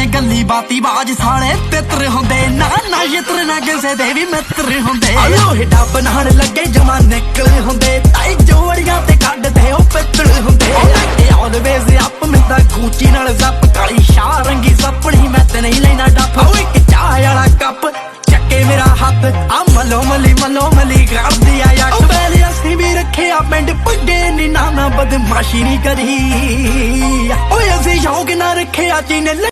ਨੇ ਗੱਲੀ ਬਾਤੀ ਬਾਜ ਸਾਲੇ ਤਿੱਤਰ ਹੁੰਦੇ ਨਾ ਨਾ ਯਿੱਤਰ ਨਾ ਕਿਸੇ ਦੇ ਵੀ ਮਿੱਤਰ ਹੁੰਦੇ ਲੋਹੇ ਡੱਬ ਨਾਲ ਲੱਗੇ ਜਮਾ ਨਿਕਲ ਹੁੰਦੇ ਤਾਈ ਜੋੜੀਆਂ ਤੇ ਕੱਢਦੇ ਉਹ ਪਿੱਤਲ ਹੁੰਦੇ ਆਲਵੇਜ਼ ਅਪ ਮਿੰਦਾ ਗੂਚੀ ਨਾਲ ਜ਼ੱਪ ਕਾਲੀ ਸ਼ਾਹ ਰੰਗੀ ਜ਼ੱਪਣੀ ਮੈਂ ਤੇ ਨਹੀਂ ਲੈਣਾ ਡੱਫ ਓਏ ਇੱਕ ਚਾਹ ਵਾਲਾ ਕੱਪ ਚੱਕੇ ਮੇਰਾ ਹੱਥ ਆ ਮਲੋ ਮਲੀ ਕਰਦੀ ਆ ਯਾਰ ਬੈਲੇ ਅਸੀਂ ਵੀ ਰੱਖਿਆ ਪਿੰਡ ਪੱਗੇ ਨੀ ਨਾ ਬਦਮਾਸ਼ੀ ਨਹੀਂ ਕਰੀ ਓਏ ਅਸੀਂ ਸ਼ੌਕ ਨਾ ਰੱਖਿਆ ਚੀਨੇ